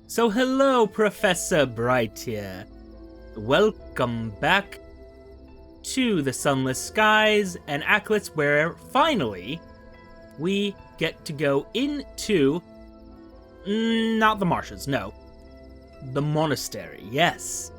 So hello, Professor Bright here. Welcome back to the Sunless Skies and Acklets, where finally we get to go into, not the marshes, no, the Monastery. Yes.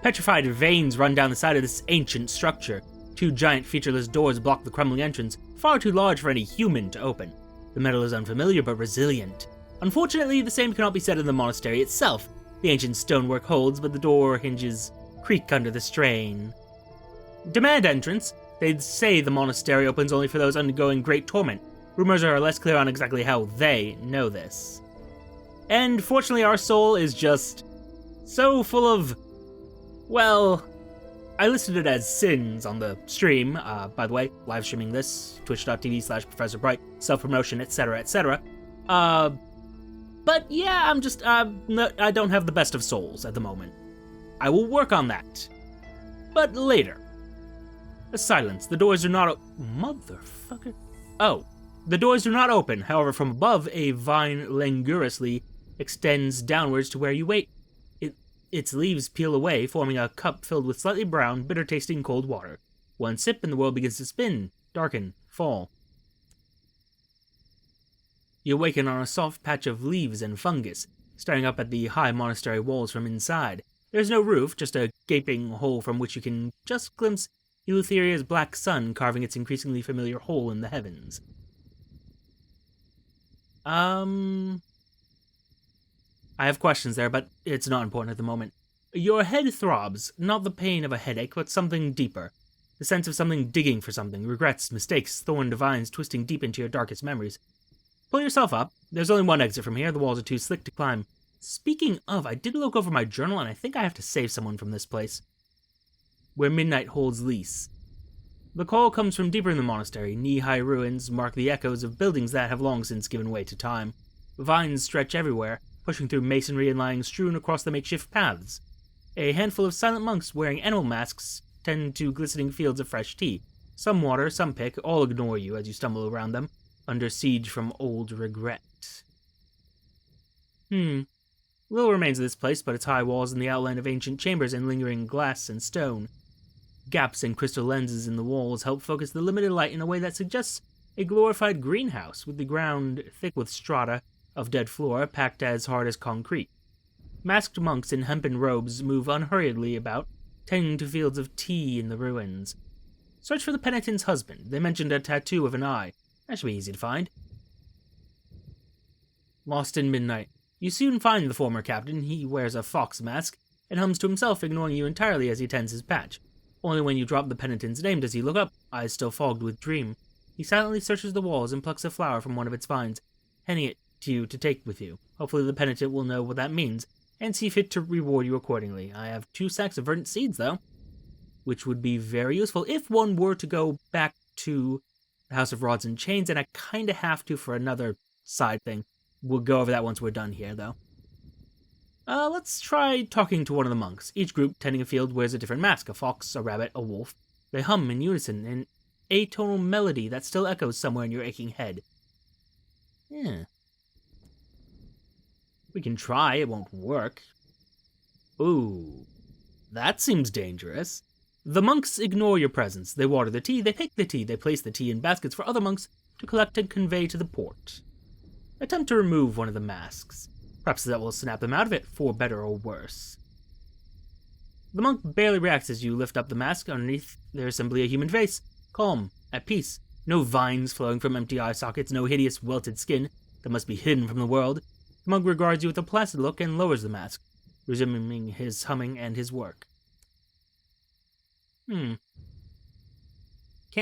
Petrified veins run down the side of this ancient structure. Two giant featureless doors block the crumbling entrance, far too large for any human to open. The metal is unfamiliar but resilient. Unfortunately, the same cannot be said of the monastery itself. The ancient stonework holds, but the door hinges creak under the strain. Demand entrance. They'd say the monastery opens only for those undergoing great torment. Rumors are less clear on exactly how they know this. And fortunately, our soul is just so full of, well, I listed it as sins on the stream. By the way, live streaming this, twitch.tv/ProfessorBright, self-promotion, etc. But yeah, I don't have the best of souls at the moment. I will work on that. But later. A silence. The doors do not motherfucker. Oh. The doors do not open. However, from above, a vine languorously extends downwards to where you wait. Its leaves peel away, forming a cup filled with slightly brown, bitter-tasting cold water. One sip and the world begins to spin, darken, fall. You awaken on a soft patch of leaves and fungus, staring up at the high monastery walls from inside. There's no roof, just a gaping hole from which you can just glimpse Eleutheria's black sun carving its increasingly familiar hole in the heavens. I have questions there, but it's not important at the moment. Your head throbs, not the pain of a headache, but something deeper. The sense of something digging for something, regrets, mistakes, thorned vines twisting deep into your darkest memories. Pull yourself up. There's only one exit from here. The walls are too slick to climb. Speaking of, I did look over my journal, and I think I have to save someone from this place. Where midnight holds lease. The call comes from deeper in the monastery. Knee-high ruins mark the echoes of buildings that have long since given way to time. Vines stretch everywhere, pushing through masonry and lying strewn across the makeshift paths. A handful of silent monks wearing animal masks tend to glistening fields of fresh tea. Some water, some pick, all ignore you as you stumble around them, under siege from old regret. Little remains of this place, but its high walls and the outline of ancient chambers and lingering glass and stone. Gaps and crystal lenses in the walls help focus the limited light in a way that suggests a glorified greenhouse, with the ground thick with strata of dead flora packed as hard as concrete. Masked monks in hempen robes move unhurriedly about, tending to fields of tea in the ruins. Search for the penitent's husband. They mentioned a tattoo of an eye. That should be easy to find. Lost in midnight. You soon find the former captain. He wears a fox mask and hums to himself, ignoring you entirely as he tends his patch. Only when you drop the penitent's name does he look up, eyes still fogged with dream. He silently searches the walls and plucks a flower from one of its vines, handing it to you to take with you. Hopefully the penitent will know what that means, and see fit to reward you accordingly. I have 2 sacks of verdant seeds, though, which would be very useful if one were to go back to the House of Rods and Chains, and I kinda have to for another side thing. We'll go over that once we're done here, though. Let's try talking to one of the monks. Each group tending a field wears a different mask, a fox, a rabbit, a wolf. They hum in unison, an atonal melody that still echoes somewhere in your aching head. We can try, it won't work. Ooh, that seems dangerous. The monks ignore your presence. They water the tea, they pick the tea, they place the tea in baskets for other monks to collect and convey to the port. Attempt to remove one of the masks. Perhaps that will snap them out of it, for better or worse. The monk barely reacts as you lift up the mask. Underneath, there is simply a human face, calm, at peace. No vines flowing from empty eye sockets, no hideous welted skin that must be hidden from the world. The monk regards you with a placid look and lowers the mask, resuming his humming and his work. Can't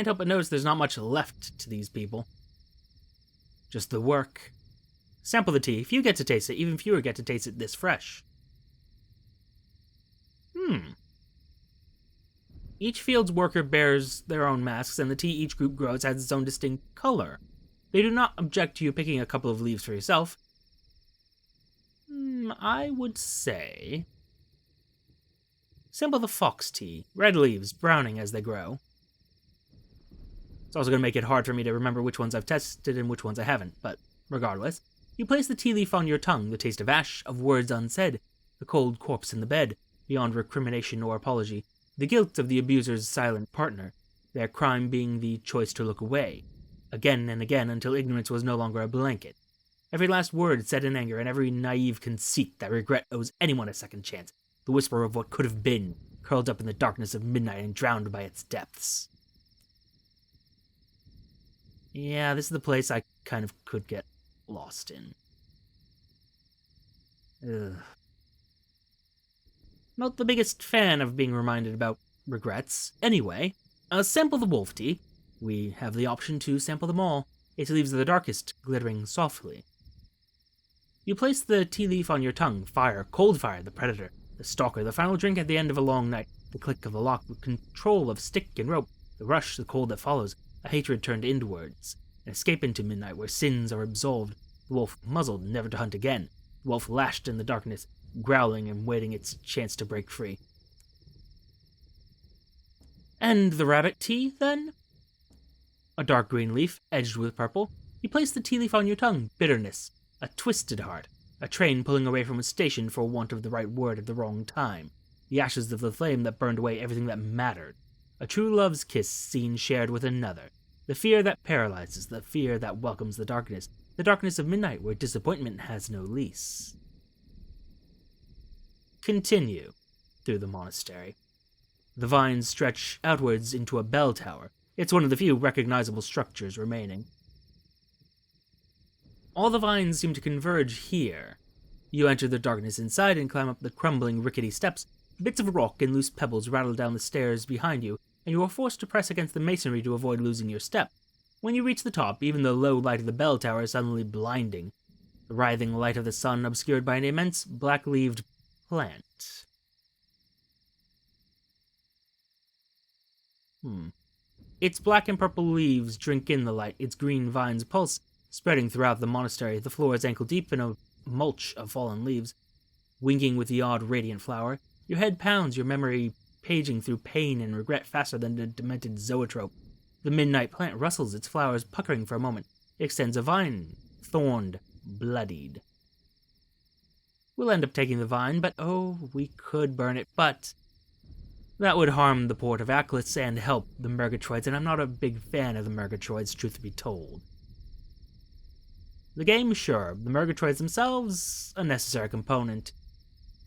help but notice there's not much left to these people. Just the work. Sample the tea. Few get to taste it. Even fewer get to taste it this fresh. Each field's worker bears their own masks, and the tea each group grows has its own distinct color. They do not object to you picking a couple of leaves for yourself. I would say... sample the fox tea. Red leaves, browning as they grow. It's also going to make it hard for me to remember which ones I've tested and which ones I haven't, but regardless. You place the tea leaf on your tongue, the taste of ash, of words unsaid, the cold corpse in the bed, beyond recrimination or apology, the guilt of the abuser's silent partner, their crime being the choice to look away, again and again until ignorance was no longer a blanket. Every last word said in anger, and every naive conceit that regret owes anyone a second chance, the whisper of what could have been, curled up in the darkness of midnight and drowned by its depths. Yeah, this is the place I kind of could get lost in. Ugh. Not the biggest fan of being reminded about regrets. Anyway, sample the wolf tea. We have the option to sample them all. Its leaves are the darkest, glittering softly. You place the tea leaf on your tongue. Fire, cold fire, the predator, the stalker, the final drink at the end of a long night, the click of the lock, the control of stick and rope, the rush, the cold that follows, a hatred turned inwards, an escape into midnight where sins are absolved, the wolf muzzled, never to hunt again, the wolf lashed in the darkness, growling and waiting its chance to break free. And the rabbit tea, then? A dark green leaf, edged with purple. You place the tea leaf on your tongue. Bitterness. A twisted heart. A train pulling away from a station for want of the right word at the wrong time. The ashes of the flame that burned away everything that mattered. A true love's kiss seen shared with another. The fear that paralyzes, the fear that welcomes the darkness of midnight where disappointment has no lease. Continue through the monastery. The vines stretch outwards into a bell tower. It's one of the few recognizable structures remaining. All the vines seem to converge here. You enter the darkness inside and climb up the crumbling, rickety steps. Bits of rock and loose pebbles rattle down the stairs behind you, and you are forced to press against the masonry to avoid losing your step. When you reach the top, even the low light of the bell tower is suddenly blinding. The writhing light of the sun obscured by an immense, black-leaved plant. Its black and purple leaves drink in the light, its green vines pulse, spreading throughout the monastery. The floor is ankle-deep in a mulch of fallen leaves, winking with the odd radiant flower. Your head pounds, your memory paging through pain and regret faster than a demented zoetrope. The midnight plant rustles, its flowers puckering for a moment. It extends a vine, thorned, bloodied. We'll end up taking the vine, but oh, we could burn it, but that would harm the port of Aklis and help the Murgatroyds, and I'm not a big fan of the Murgatroyds, truth be told. The game, sure. The Murgatroyds themselves, a necessary component.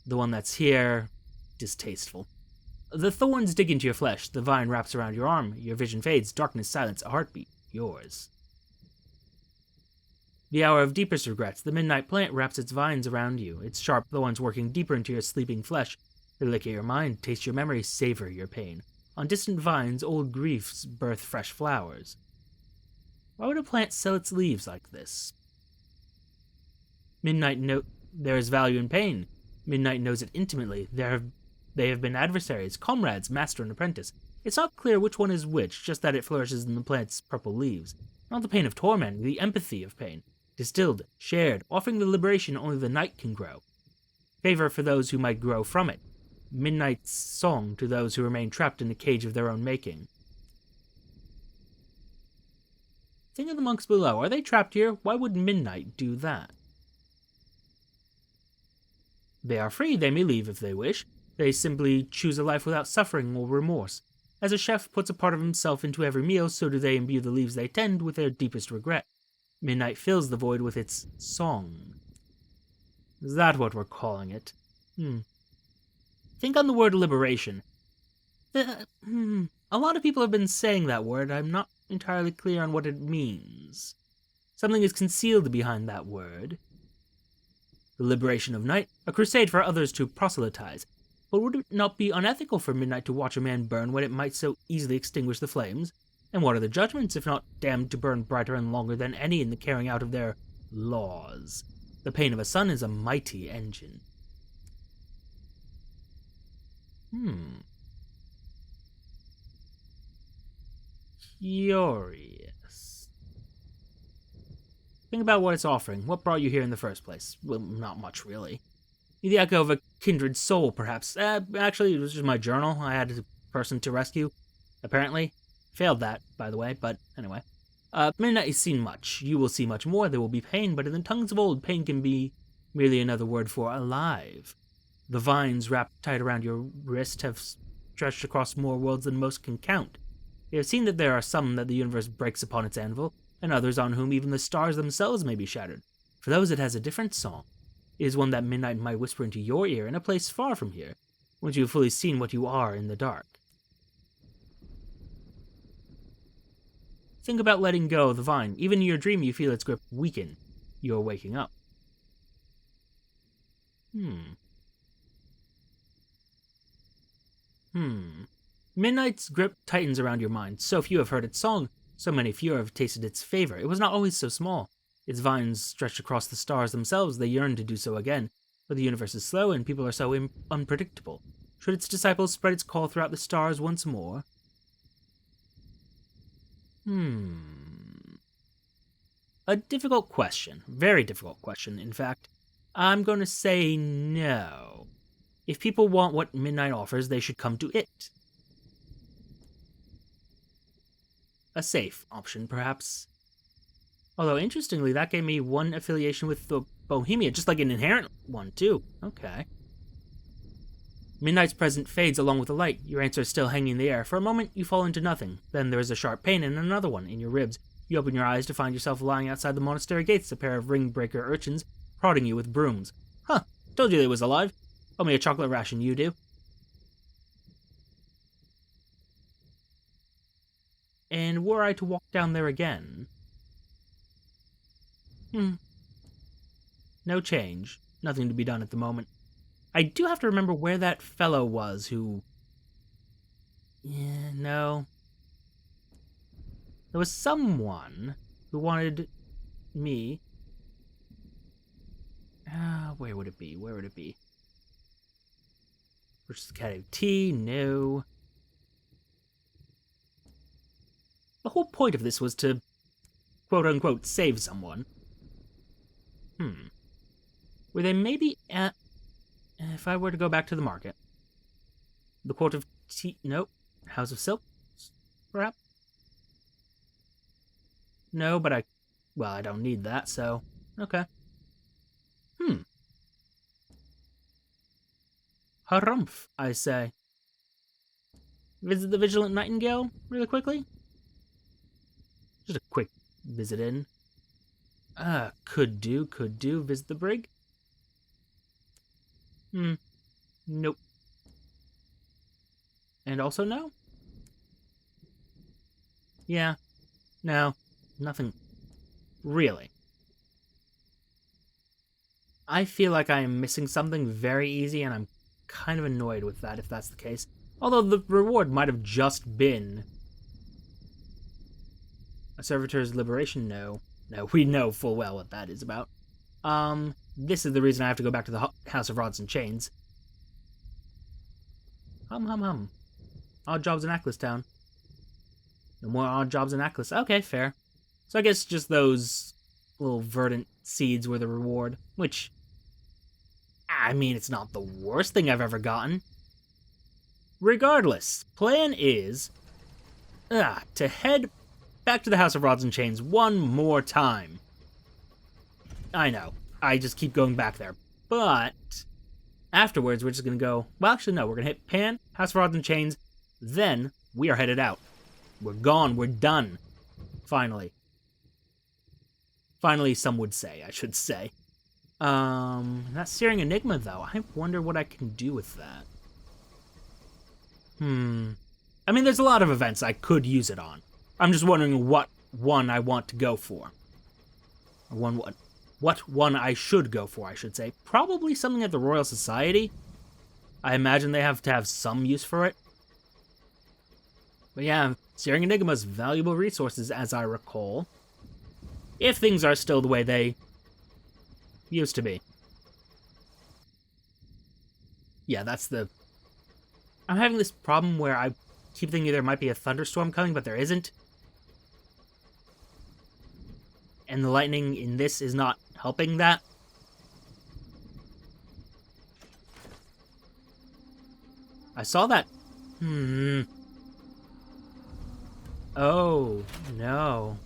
The one that's here, distasteful. The thorns dig into your flesh, the vine wraps around your arm, your vision fades, darkness, silence, a heartbeat, yours. The hour of deepest regrets, the midnight plant wraps its vines around you, its sharp thorns working deeper into your sleeping flesh. They lick at your mind, taste your memory, savor your pain. On distant vines, old griefs birth fresh flowers. Why would a plant sell its leaves like this? Midnight knows there is value in pain. Midnight knows it intimately. They have been adversaries, comrades, master and apprentice. It's not clear which one is which, just that it flourishes in the plant's purple leaves. Not the pain of torment, the empathy of pain. Distilled, shared, offering the liberation only the night can grow. Favor for those who might grow from it. Midnight's song to those who remain trapped in the cage of their own making. Think of the monks below. Are they trapped here? Why would midnight do that? They are free. They may leave if they wish. They simply choose a life without suffering or remorse. As a chef puts a part of himself into every meal, so do they imbue the leaves they tend with their deepest regret. Midnight fills the void with its song. Is that what we're calling it? Think on the word liberation. A lot of people have been saying that word. I'm not entirely clear on what it means. Something is concealed behind that word. The liberation of night, a crusade for others to proselytize. But would it not be unethical for midnight to watch a man burn when it might so easily extinguish the flames? And what are the judgments, if not damned to burn brighter and longer than any in the carrying out of their laws? The pain of a sun is a mighty engine. Curious. Think about what it's offering. What brought you here in the first place? Well, not much, really. The echo of a kindred soul, perhaps. Actually, it was just my journal. I had a person to rescue, apparently. Failed that, by the way, but anyway. Midnight has seen much. You will see much more. There will be pain, but in the tongues of old, pain can be merely another word for alive. The vines wrapped tight around your wrist have stretched across more worlds than most can count. You have seen that there are some that the universe breaks upon its anvil, and others on whom even the stars themselves may be shattered. For those it has a different song. It is one that midnight might whisper into your ear in a place far from here, once you have fully seen what you are in the dark. Think about letting go of the vine. Even in your dream you feel its grip weaken. You are waking up. Midnight's grip tightens around your mind. So few have heard its song, so many fewer have tasted its favor. It was not always so small. Its vines stretched across the stars themselves, they yearn to do so again. But the universe is slow, and people are so unpredictable. Should its disciples spread its call throughout the stars once more? A difficult question. Very difficult question, in fact. I'm going to say no. If people want what Midnight offers, they should come to it. A safe option, perhaps. Although, interestingly, that gave me one affiliation with the Bohemia, just like an inherent one, too. Okay. Midnight's presence fades along with the light. Your answer is still hanging in the air. For a moment, you fall into nothing. Then there is a sharp pain and another one in your ribs. You open your eyes to find yourself lying outside the monastery gates, a pair of ring-breaker urchins prodding you with brooms. Huh, told you they was alive. Owe me a chocolate ration, you do. And were I to walk down there again... No change. Nothing to be done at the moment. I do have to remember where that fellow was who... Yeah, no. There was someone who wanted me... where would it be? Where would it be? Purchase the cat of tea? No. The whole point of this was to, quote-unquote, save someone. Were they maybe at... If I were to go back to the market. The Court of Tea... Nope. House of Silk? Perhaps? No, but Well, I don't need that, so... Okay. Harumph, I say. Visit the Vigilant Nightingale really quickly? Just a quick visit in. Could do. Visit the brig? Nope. And also no? Yeah. No. Nothing. Really. I feel like I am missing something very easy, and I'm kind of annoyed with that if that's the case. Although the reward might have just been... A servitor's liberation? No. No, we know full well what that is about. This is the reason I have to go back to the House of Rods and Chains. Hum. Odd jobs in Ackless Town. No more odd jobs in Ackless. Okay, fair. So I guess just those little verdant seeds were the reward, which... I mean, it's not the worst thing I've ever gotten. Regardless, plan is... to head back to the House of Rods and Chains one more time. I know, I just keep going back there. But afterwards, we're just going to go... Well, actually, no, we're going to hit Pan, House of Rods and Chains, then we are headed out. We're gone, we're done. Finally. Finally, some would say, I should say. That Searing Enigma, though, I wonder what I can do with that. I mean, there's a lot of events I could use it on. I'm just wondering what one I want to go for. What one I should go for, I should say. Probably something at the Royal Society. I imagine they have to have some use for it. But yeah, Searing Enigma's valuable resources, as I recall. If things are still the way they used to be. Yeah, that's the... I'm having this problem where I keep thinking there might be a thunderstorm coming, but there isn't. And the lightning in this is not helping that. I saw that. Oh, no.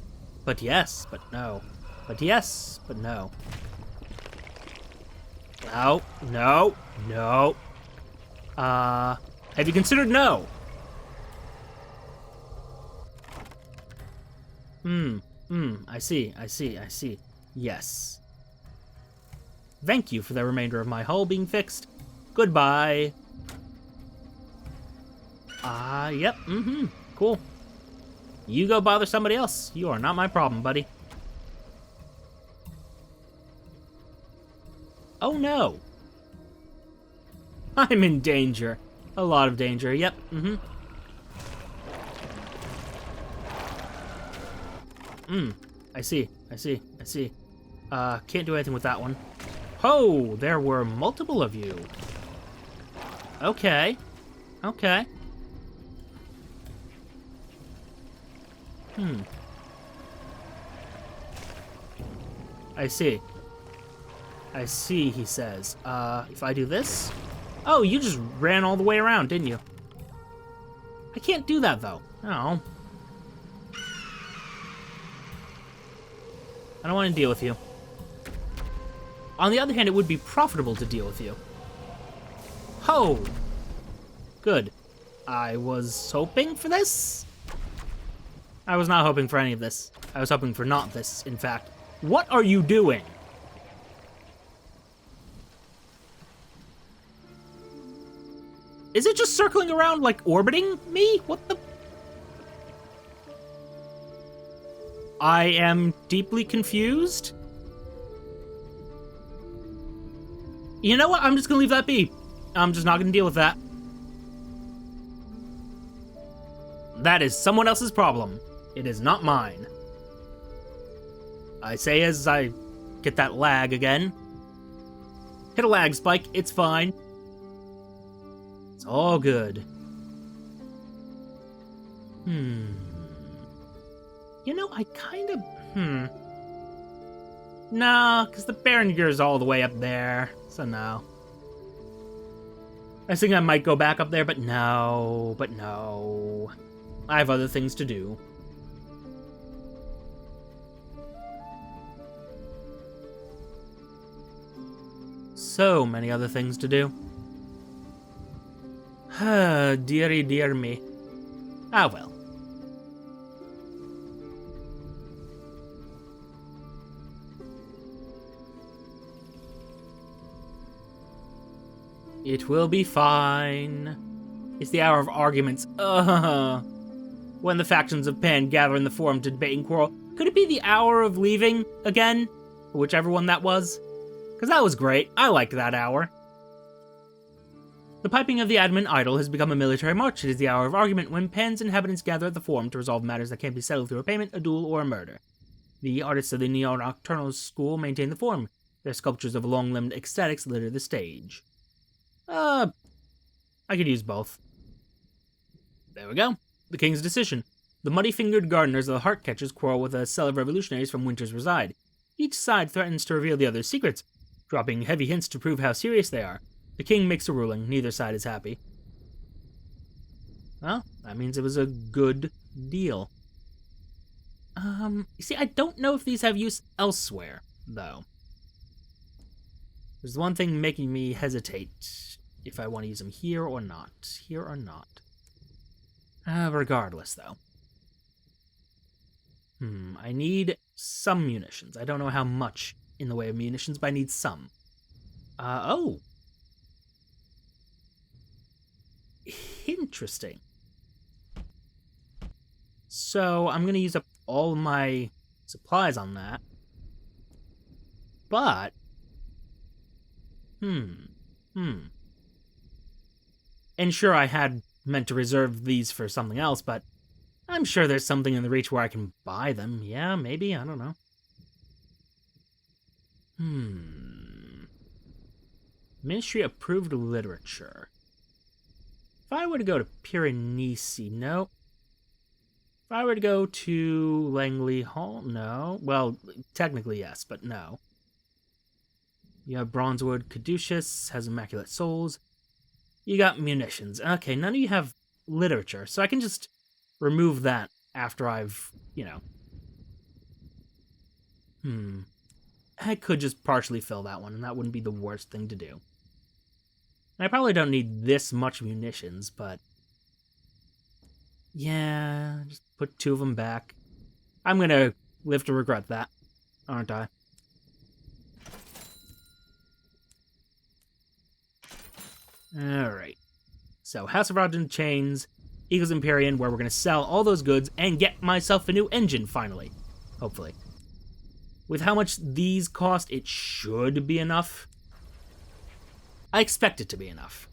But yes, but no. But yes, but no. No, no, no. Have you considered no? I see. Yes. Thank you for the remainder of my hull being fixed. Goodbye. Yep, cool. You go bother somebody else. You are not my problem, buddy. Oh no. I'm in danger. A lot of danger, yep, I see. Can't do anything with that one. Oh, there were multiple of you. Okay. I see, he says. If I do this? Oh, you just ran all the way around, didn't you? I can't do that, though. No. I don't want to deal with you. On the other hand, it would be profitable to deal with you. Oh! Good. I was hoping for this? I was not hoping for any of this. I was hoping for not this, in fact. What are you doing? Is it just circling around, like, orbiting me? What the? I am deeply confused. You know what? I'm just gonna leave that be. I'm just not gonna deal with that. That is someone else's problem. It is not mine. I say as I get that lag again. Hit a lag spike, it's fine. It's all good. You know, I kind of... Nah, because the Barringer is all the way up there, so no. I think I might go back up there, but no. I have other things to do. So many other things to do. Dear me. Ah, well. It will be fine. It's the hour of arguments. When the factions of Pan gather in the Forum to debate and quarrel. Could it be the hour of leaving again? Whichever one that was. Because that was great. I liked that hour. The piping of the admin idol has become a military march. It is the hour of argument when Pan's inhabitants gather at the Forum to resolve matters that can't be settled through a payment, a duel, or a murder. The artists of the Neo-Nocturnal School maintain the Forum. Their sculptures of long-limbed ecstatics litter the stage. I could use both. There we go. The King's decision. The muddy-fingered gardeners of the Heartcatchers quarrel with a cell of revolutionaries from Winter's Reside. Each side threatens to reveal the other's secrets, dropping heavy hints to prove how serious they are. The King makes a ruling. Neither side is happy. Well, that means it was a good deal. You see, I don't know if these have use elsewhere, though. There's one thing making me hesitate if I want to use them here or not. Regardless, though. I need some munitions. I don't know how much in the way of munitions, but I need some. Oh. Interesting. So, I'm going to use up all my supplies on that. But... And sure, I had meant to reserve these for something else, but I'm sure there's something in the Reach where I can buy them. Yeah, maybe, I don't know. Ministry-approved literature. If I were to go to Piranesi, no. If I were to go to Langley Hall, no. Well, technically yes, but no. You have Bronzewood Caduceus, has Immaculate Souls. You got munitions. Okay, none of you have literature, so I can just remove that after I've, I could just partially fill that one, and that wouldn't be the worst thing to do. And I probably don't need this much munitions, but... yeah, just put 2 of them back. I'm gonna live to regret that, aren't I? Alright. So, House of Rods and Chains, Eagle's Empyrean, where we're gonna sell all those goods and get myself a new engine, finally. Hopefully. With how much these cost, it should be enough. I expect it to be enough.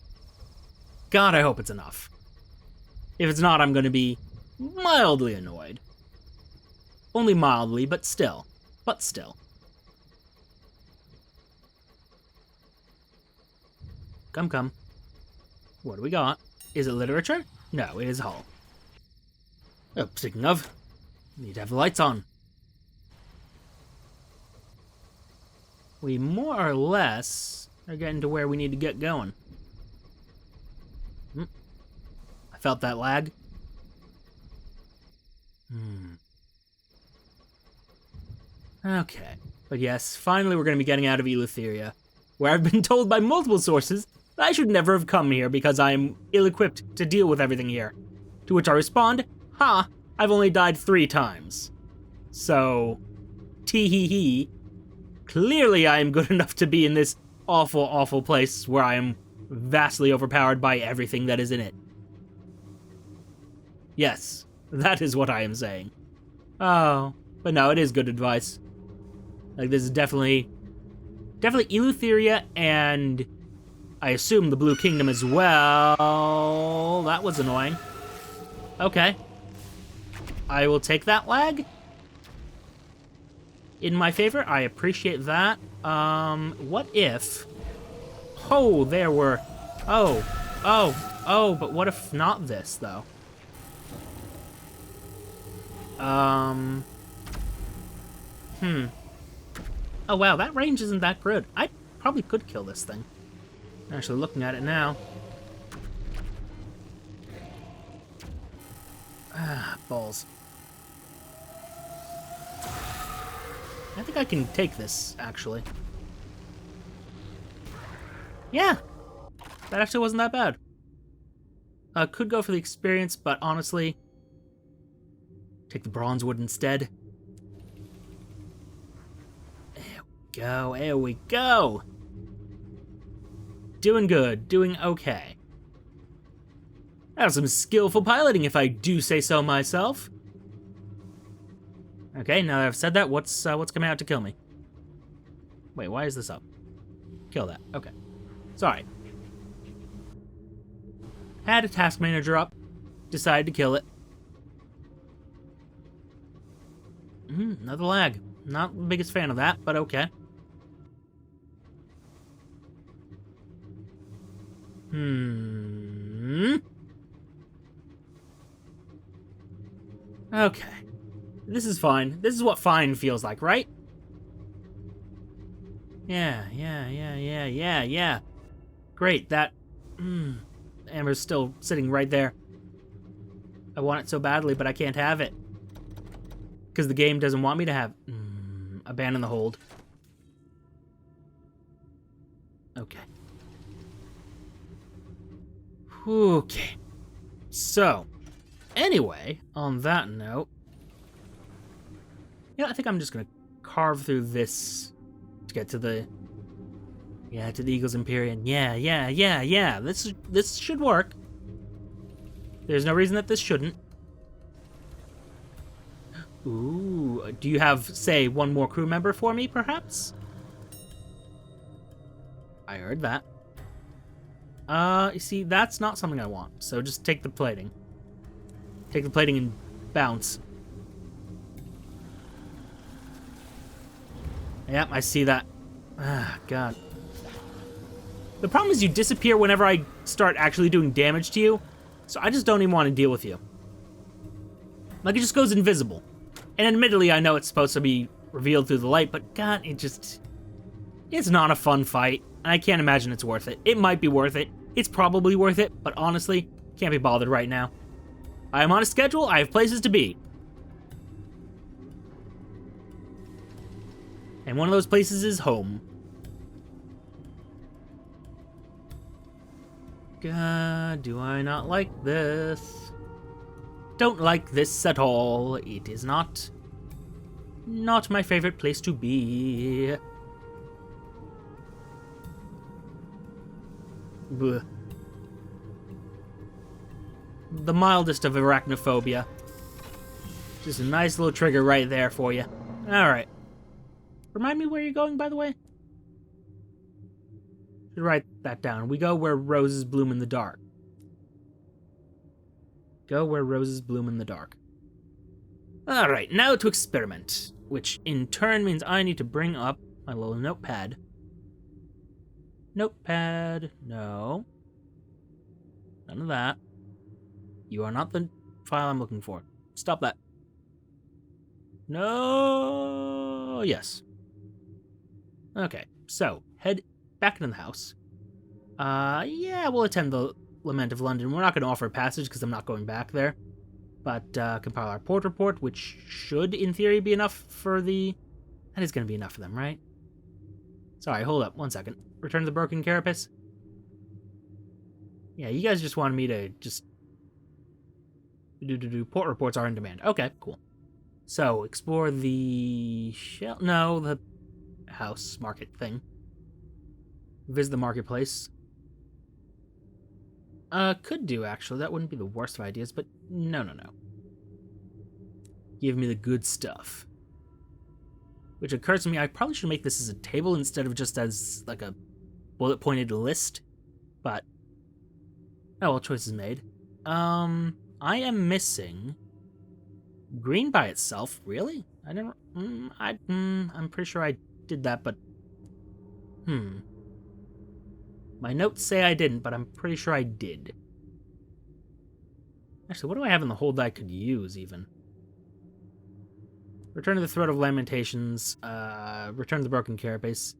God, I hope it's enough. If it's not, I'm going to be mildly annoyed. Only mildly, but still. But still. Come, come. What do we got? Is it literature? No, it is hull. Oh, speaking of, need to have the lights on. We more or less are getting to where we need to get going. I felt that lag. Okay. But yes, finally we're going to be getting out of Eleutheria, where I've been told by multiple sources that I should never have come here because I am ill-equipped to deal with everything here. To which I respond, ha, I've only died 3 times. So, tee-hee-hee. Clearly I am good enough to be in this awful, awful place where I am vastly overpowered by everything that is in it. Yes, that is what I am saying. Oh, but no, it is good advice. Like, this is definitely Eleutheria, and I assume the Blue Kingdom as well. That was annoying. Okay. I will take that lag. In my favor, I appreciate that. What if... oh, there were... oh, but what if not this, though? Oh, wow, that range isn't that good. I probably could kill this thing. Actually, looking at it now. Ah, balls. I think I can take this, actually. Yeah! That actually wasn't that bad. Could go for the experience, but honestly... take the bronze wood instead. There we go! Doing good, doing okay. That was some skillful piloting, if I do say so myself. Okay, now that I've said that, what's coming out to kill me? Wait, why is this up? Kill that. Okay. Sorry. Had a task manager up. Decided to kill it. Another lag. Not the biggest fan of that, but okay. Okay. This is fine. This is what fine feels like, right? Yeah. Great, that... Amber's still sitting right there. I want it so badly, but I can't have it. Because the game doesn't want me to have... abandon the hold. Okay. Okay. So, anyway, on that note... yeah, I think I'm just gonna carve through this to get to the... yeah, to the Eagle's Empyrean. Yeah. This should work. There's no reason that this shouldn't. Ooh, do you have, say, one more crew member for me, perhaps? I heard that. You see, that's not something I want, so just take the plating. Take the plating and bounce. Yep, I see that. Ah, God. The problem is you disappear whenever I start actually doing damage to you, so I just don't even want to deal with you. Like, it just goes invisible. And admittedly, I know it's supposed to be revealed through the light, but God, it's not a fun fight, and I can't imagine it's worth it. It might be worth it. It's probably worth it, but honestly, can't be bothered right now. I am on a schedule. I have places to be. And one of those places is home. God, do I not like this? Don't like this at all. It is not my favorite place to be. Blech. The mildest of arachnophobia. Just a nice little trigger right there for you. Alright. Remind me where you're going, by the way? Should write that down. We go where roses bloom in the dark. Go where roses bloom in the dark. Alright, now to experiment. Which in turn means I need to bring up my little notepad. Notepad. No. None of that. You are not the file I'm looking for. Stop that. No. Yes. Okay, so head back into the house. Yeah, we'll attend the Lament of London. We're not going to offer a passage because I'm not going back there. But compile our port report, which should, in theory, be enough for the... That is going to be enough for them, right? Sorry, hold up. 1 second. Return to the broken Carapace. Yeah, you guys just wanted me to just... Port reports are in demand. Okay, cool. So, explore the... No, the house market thing. Visit the marketplace. Could do, actually. That wouldn't be the worst of ideas, but no. Give me the good stuff. Which occurs to me, I probably should make this as a table instead of just as, like, a bullet-pointed list. But, oh well, choices made. I am missing green by itself. Really? I never... I'm pretty sure I did that, but... My notes say I didn't, but I'm pretty sure I did. Actually, what do I have in the hold that I could use, even? Return to the Throat of Lamentations. Return to the Broken Carapace. Do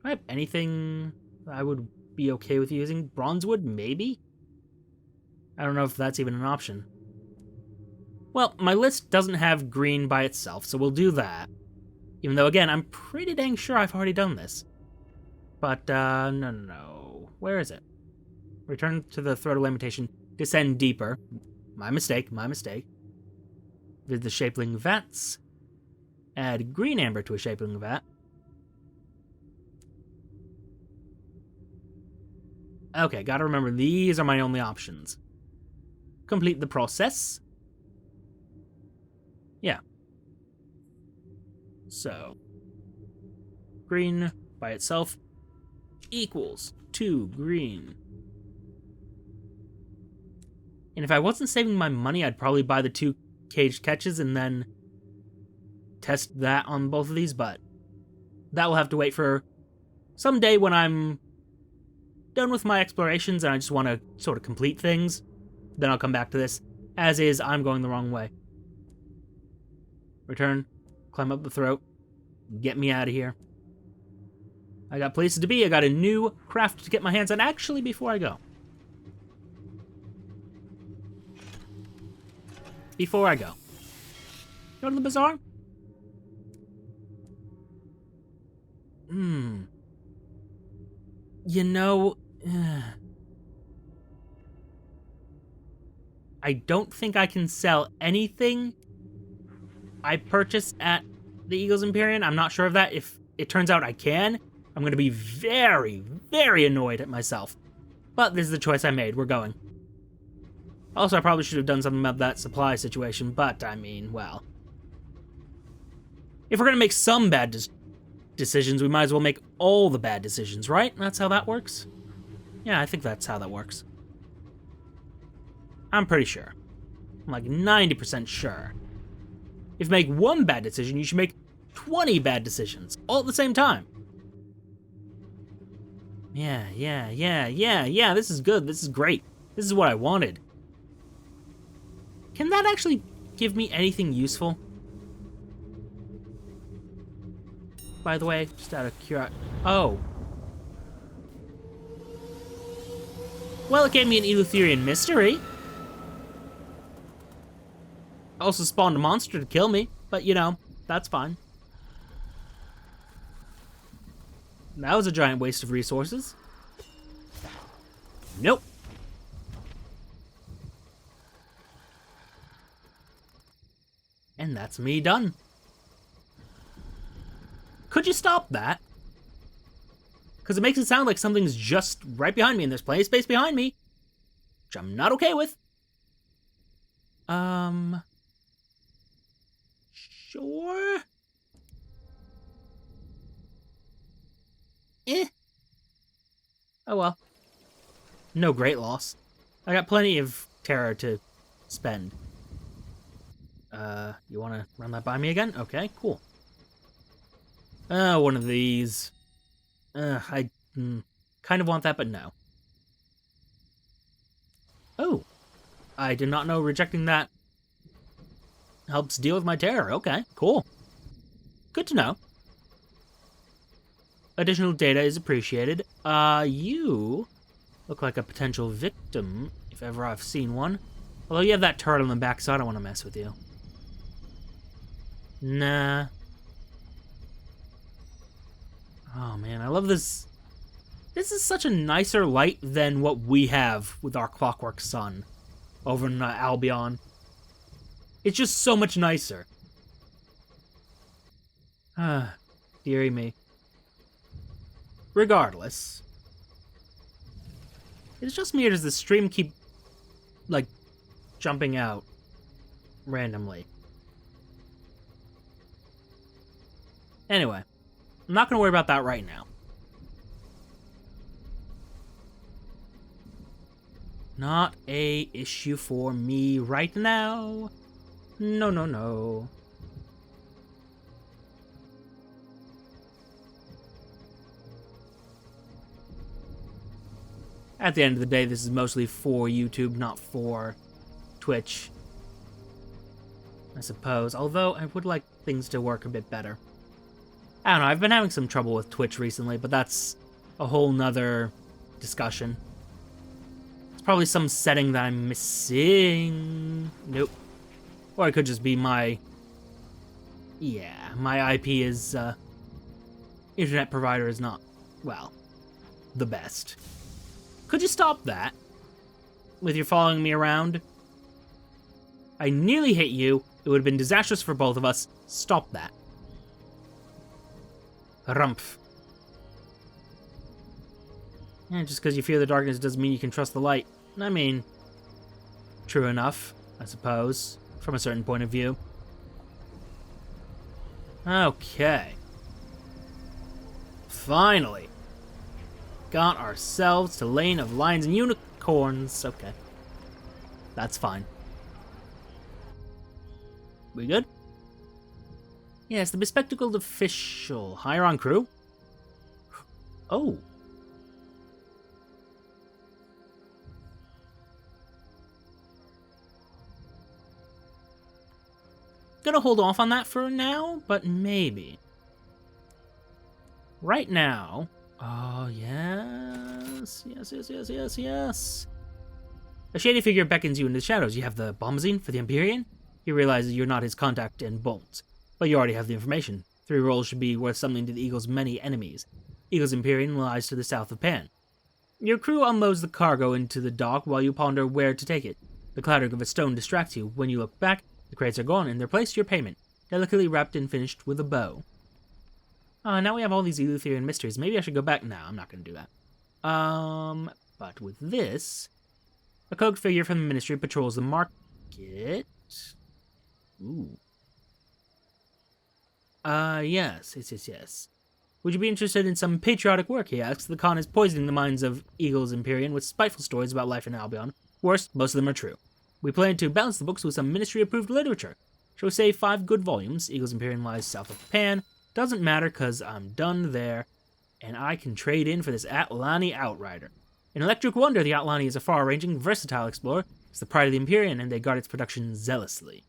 I have anything I would be okay with using? Bronzewood, maybe? I don't know if that's even an option. Well, my list doesn't have green by itself, so we'll do that. Even though, again, I'm pretty dang sure I've already done this. But, no. Where is it? Return to the Throat of Lamentation. Descend deeper. My mistake. Visit the Shapeling Vats. Add green amber to a Shapeling Vat. Okay, gotta remember, these are my only options. Complete the process. Yeah. So, green by itself equals 2 green. And if I wasn't saving my money, I'd probably buy the 2 caged catches and then test that on both of these, but that will have to wait for someday when I'm done with my explorations and I just want to sort of complete things. Then I'll come back to this. As is, I'm going the wrong way. Return, climb up the throat, get me out of here. I got places to be. I got a new craft to get my hands on. Actually, before I go. Go to the Bazaar? You know... I don't think I can sell anything I purchased at the Eagle's Empyrean. I'm not sure of that. If it turns out I can, I'm going to be very, very annoyed at myself. But this is the choice I made. We're going. Also, I probably should have done something about that supply situation, but, I mean, well. If we're going to make some bad decisions, we might as well make all the bad decisions, right? That's how that works? Yeah, I think that's how that works. I'm pretty sure. I'm like 90% sure. If you make one bad decision, you should make 20 bad decisions, all at the same time. Yeah, this is good, this is great. This is what I wanted. Can that actually give me anything useful? By the way, just out of curiosity. Oh. Well, it gave me an Eleutherian mystery. Also spawned a monster to kill me, but you know, that's fine. That was a giant waste of resources. Nope. And that's me done. Could you stop that? Because it makes it sound like something's just right behind me and there's plenty of space behind me. Which I'm not okay with. Sure. Oh well. No great loss. I got plenty of terror to spend. You want to run that by me again? Okay, cool. One of these. I kind of want that, but no. Oh. I did not know rejecting that helps deal with my terror. Okay, cool. Good to know. Additional data is appreciated. You look like a potential victim, if ever I've seen one. Although you have that turtle in the back, so I don't want to mess with you. Nah. Oh man, I love this. This is such a nicer light than what we have with our clockwork sun over in Albion. It's just so much nicer. Ah, dearie me. Regardless. It's just me, or does the stream keep, like, jumping out randomly? Anyway, I'm not going to worry about that right now. Not a issue for me right now. No, no, no. At the end of the day, this is mostly for YouTube, not for Twitch, I suppose. Although, I would like things to work a bit better. I don't know, I've been having some trouble with Twitch recently, but that's a whole nother discussion. It's probably some setting that I'm missing. Nope. Or it could just be my... Yeah, my IP is, internet provider is not, well, the best. Could you stop that? With your following me around? I nearly hit you. It would have been disastrous for both of us. Stop that. Rumpf. Yeah, just because you fear the darkness doesn't mean you can trust the light. I mean, true enough, I suppose, from a certain point of view. Okay. Finally. Got ourselves to Lane of Lions and Unicorns. Okay. That's fine. We good? Yes, the bespectacled official. Hire on crew? Oh. Gonna hold off on that for now, but maybe. Right now... Oh, yes. Yes. A shady figure beckons you into the shadows. You have the bombazine for the Empyrean. You realize you're not his contact in Bolt, but you already have the information. 3 rolls should be worth something to the Eagle's many enemies. Eagle's Empyrean lies to the south of Pan. Your crew unloads the cargo into the dock while you ponder where to take it. The clattering of a stone distracts you. When you look back, the crates are gone, and they're placed your payment, delicately wrapped and finished with a bow. Now we have all these Eleutherian mysteries. Maybe I should go back. No, I'm not going to do that. But with this, a cloaked figure from the Ministry patrols the market. Ooh. Yes. Would you be interested in some patriotic work, he asks. The con is poisoning the minds of Eagle's Empyrean with spiteful stories about life in Albion. Worse, most of them are true. We plan to balance the books with some Ministry-approved literature. Shall we say 5 good volumes? Eagle's Empyrean lies south of Pan. Doesn't matter, because I'm done there, and I can trade in for this Atlani Outrider. An electric wonder, the Atlani is a far-ranging, versatile explorer. It's the pride of the Empyrean, and they guard its production zealously.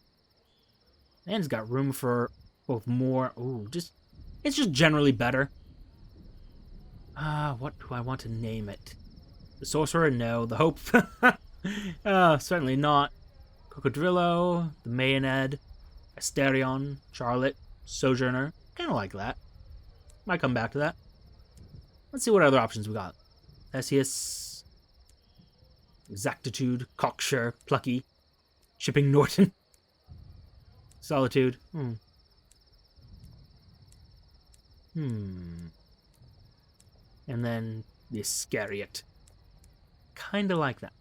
And it's got room for both more... Ooh, it's just generally better. What do I want to name it? The Sorcerer? No. The Hope? Certainly not. Cocodrillo, the Maenad, Asterion, Charlotte, Sojourner. Kind of like that. Might come back to that. Let's see what other options we got. Theseus, Exactitude, Cocksure, Plucky, Shipping Norton, Solitude. And then the Iscariot. Kinda like that.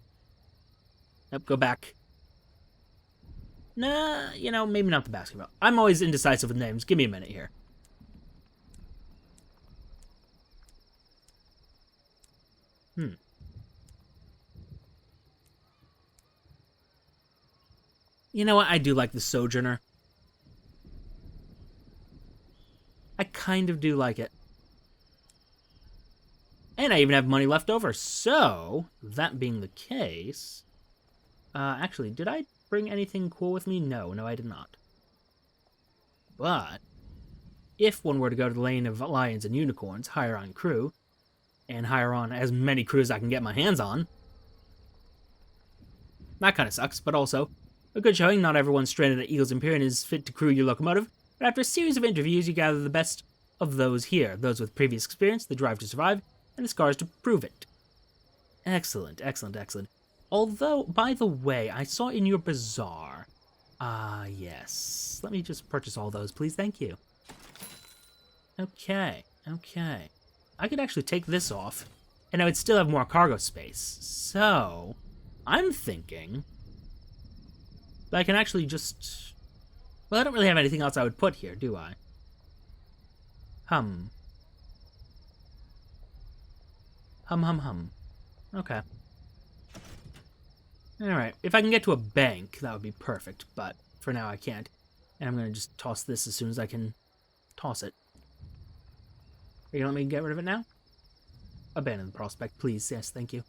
Nope, go back. Nah, maybe not the basketball. I'm always indecisive with names. Give me a minute here. You know what? I do like the Sojourner. I kind of do like it. And I even have money left over. So, that being the case... actually, did I bring anything cool with me? No, I did not. But, if one were to go to the lane of lions and unicorns, hire on crew, and hire on as many crews I can get my hands on, that kind of sucks, but also, a good showing. Not everyone stranded at Eagle's Empyrean is fit to crew your locomotive, but after a series of interviews, you gather the best of those here, those with previous experience, the drive to survive, and the scars to prove it. Excellent. Although, by the way, I saw in your bazaar... yes. Let me just purchase all those, please. Thank you. Okay. I could actually take this off, and I would still have more cargo space. So, I'm thinking... that I can actually just... well, I don't really have anything else I would put here, do I? Hum. Okay. Alright, if I can get to a bank, that would be perfect, but for now I can't. And I'm going to just toss this as soon as I can toss it. Are you going to let me get rid of it now? Abandon the prospect, please. Yes, thank you.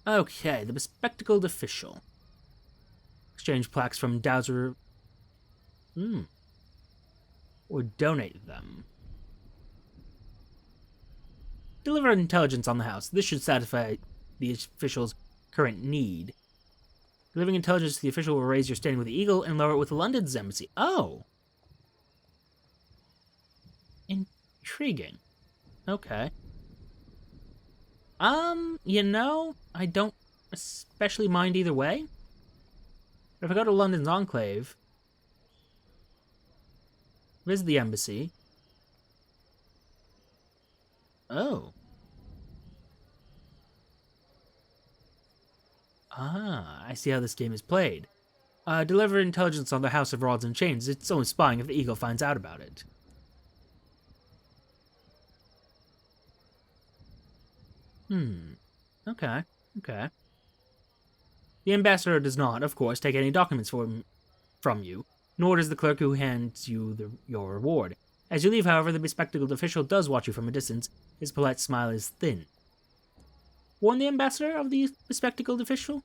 Okay, the bespectacled official. Exchange plaques from Dowser... or donate them. Deliver intelligence on the house. This should satisfy the official's current need. Delivering intelligence to the official will raise your standing with the Eagle and lower it with London's embassy. Oh! Intriguing. Okay. I don't especially mind either way. But if I go to London's Enclave, visit the embassy. Oh. I see how this game is played. Deliver intelligence on the House of Rods and Chains. It's only spying if the Eagle finds out about it. Okay. The ambassador does not, of course, take any documents from you, nor does the clerk who hands you your reward. As you leave, however, the bespectacled official does watch you from a distance. His polite smile is thin. Warn the ambassador of the bespectacled official?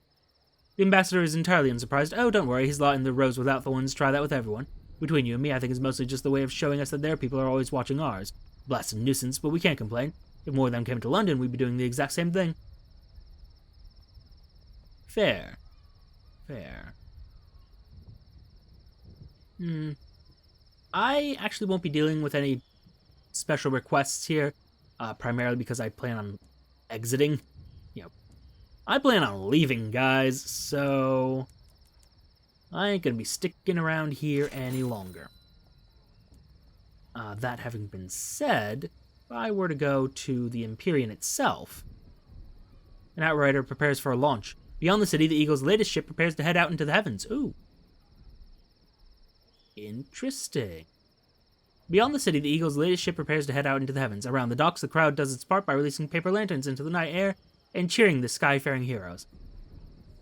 The ambassador is entirely unsurprised. Oh, don't worry, his lot in the rose without thorns. Try that with everyone. Between you and me, I think it's mostly just the way of showing us that their people are always watching ours. Blasted nuisance, but we can't complain. If more of them came to London, we'd be doing the exact same thing. Fair. I actually won't be dealing with any special requests here, primarily because I plan on exiting. I plan on leaving, guys, so I ain't gonna be sticking around here any longer. That having been said, if I were to go to the Empyrean itself, an Outrider prepares for a launch. Beyond the city, the Eagle's latest ship prepares to head out into the heavens. Ooh. Interesting. Beyond the city, the Eagle's latest ship prepares to head out into the heavens. Around the docks, the crowd does its part by releasing paper lanterns into the night air and cheering the sky-faring heroes.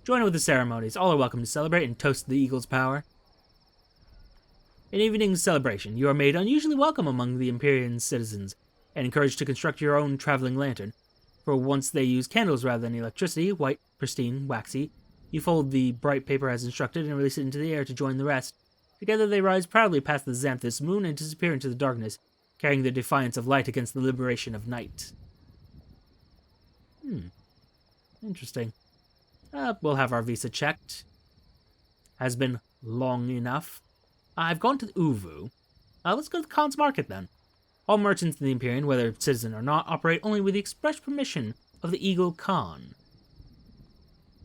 Join in with the ceremonies. All are welcome to celebrate and toast the Eagle's power. In evening's celebration, you are made unusually welcome among the Empyrean citizens and encouraged to construct your own traveling lantern. For once they use candles rather than electricity, white, pristine, waxy. You fold the bright paper as instructed and release it into the air to join the rest. Together they rise proudly past the Xanthus moon and disappear into the darkness, carrying the defiance of light against the liberation of night. Interesting. We'll have our visa checked. Has been long enough. I've gone to the Uvu. Let's go to the Khan's Market then. All merchants in the Empyrean, whether citizen or not, operate only with the express permission of the Eagle Khan.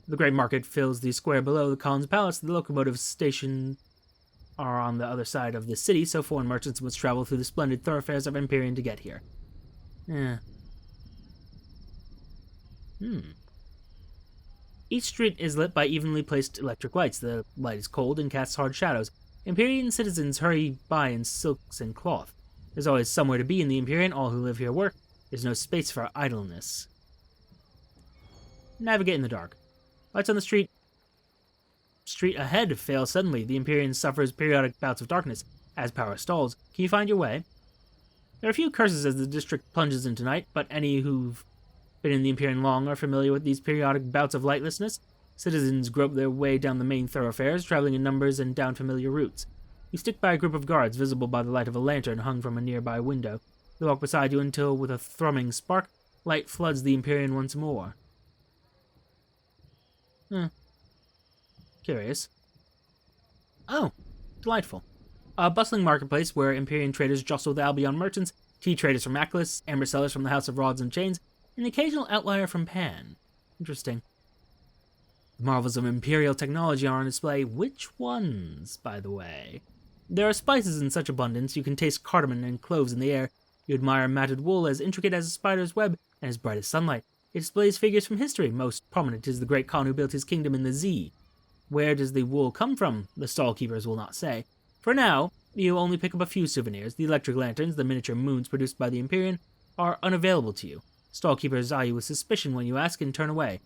The Great Market fills the square below the Khan's palace. The Locomotives station are on the other side of the city, so foreign merchants must travel through the splendid thoroughfares of Empyrean to get here. Each street is lit by evenly placed electric lights. The light is cold and casts hard shadows. Empyrean citizens hurry by in silks and cloth. There's always somewhere to be in the Empyrean. All who live here work. There's no space for idleness. Navigate in the dark. Lights on the street ahead fail suddenly. The Empyrean suffers periodic bouts of darkness as power stalls. Can you find your way? There are a few curses as the district plunges into night, but any who've been in the Empyrean long are familiar with these periodic bouts of lightlessness. Citizens grope their way down the main thoroughfares, traveling in numbers and down familiar routes. You stick by a group of guards, visible by the light of a lantern hung from a nearby window. They walk beside you until, with a thrumming spark, light floods the Empyrean once more. Curious. Oh, delightful. A bustling marketplace where Empyrean traders jostle the Albion merchants, tea traders from Aklis, amber sellers from the House of Rods and Chains, and the occasional outlier from Pan. Interesting. The marvels of Imperial technology are on display. Which ones, by the way? There are spices in such abundance, you can taste cardamom and cloves in the air. You admire matted wool as intricate as a spider's web and as bright as sunlight. It displays figures from history. Most prominent is the great Khan who built his kingdom in the Zee. Where does the wool come from? The stall keepers will not say. For now, you only pick up a few souvenirs. The electric lanterns, the miniature moons produced by the Empyrean, are unavailable to you. Stall keepers eye you with suspicion when you ask and turn away.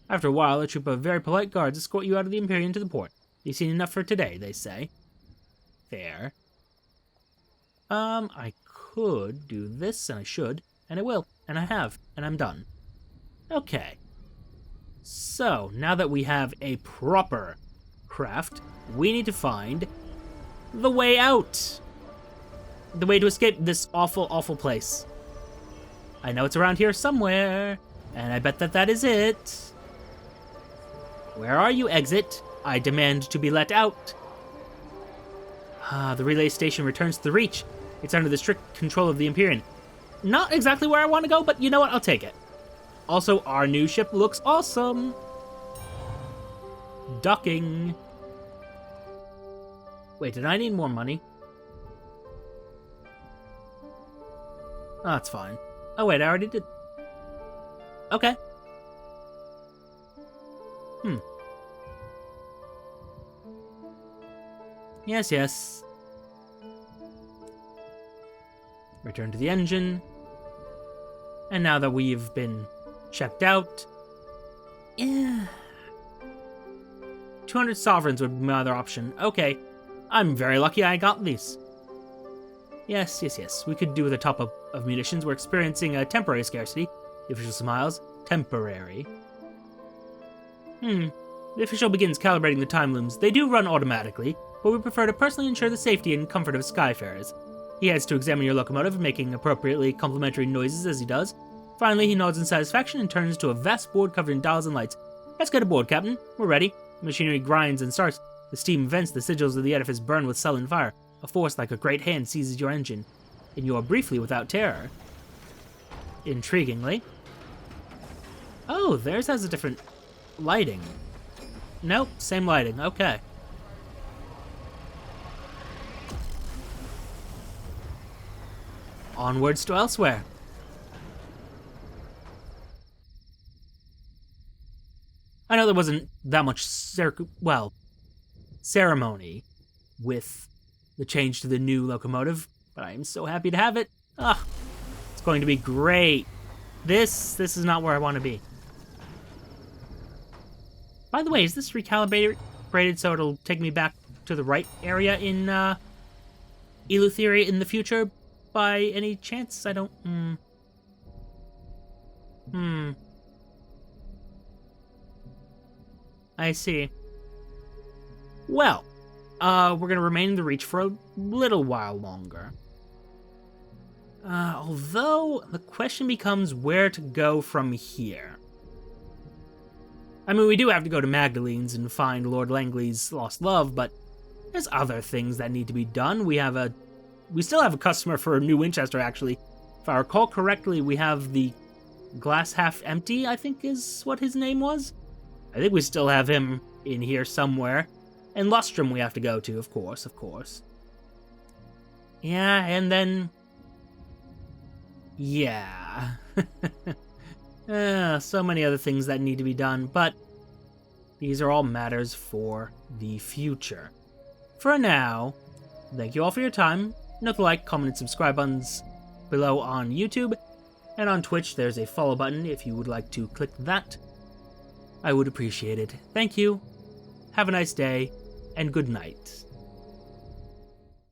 After a while, a troop of very polite guards escort you out of the Empyrean to the port. You've seen enough for today, they say. Fair. I could do this, and I should, and I will, and I have, and I'm done. Okay. So, now that we have a proper craft, we need to find the way out. The way to escape this awful, awful place. I know it's around here somewhere, and I bet that is it. Where are you, exit? I demand to be let out. The relay station returns to the Reach. It's under the strict control of the Empyrean. Not exactly where I want to go, but you know what? I'll take it. Also, our new ship looks awesome. Docking. Wait, did I need more money? Oh, that's fine. Oh, wait, I already did. Okay. Yes. Return to the engine. And now that we've been checked out... 200 sovereigns would be my other option. Okay. I'm very lucky I got these. Yes. We could do with a top-up of munitions. We're experiencing a temporary scarcity. The official smiles. Temporary. The official begins calibrating the time looms. They do run automatically, but we prefer to personally ensure the safety and comfort of skyfarers. He heads to examine your locomotive, making appropriately complimentary noises as he does. Finally, he nods in satisfaction and turns to a vast board covered in dials and lights. Let's get aboard, Captain. We're ready. The machinery grinds and starts. The steam vents, the sigils of the edifice burn with sullen fire. A force like a great hand seizes your engine, and you are briefly without terror. Intriguingly. Oh, theirs has a different lighting. Nope, same lighting. Okay. Onwards to elsewhere. I know there wasn't that much ceremony with the change to the new locomotive, but I am so happy to have it. It's going to be great. This is not where I want to be. By the way, is this recalibrated so it'll take me back to the right area in Eleutheria in the future? By any chance? I don't... I see. Well, we're gonna remain in the Reach for a little while longer. Although, the question becomes where to go from here. I mean, we do have to go to Magdalene's and find Lord Langley's lost love, but there's other things that need to be done. We have a we still have a customer for a new Winchester, actually. If I recall correctly, we have the Glass Half Empty, I think is what his name was. I think we still have him in here somewhere. And Lustrum we have to go to, of course. Yeah, and then... yeah. So many other things that need to be done, but these are all matters for the future. For now, thank you all for your time. Note the like, comment, and subscribe buttons below on YouTube, and on Twitch there's a follow button if you would like to click that. I would appreciate it. Thank you, have a nice day, and good night.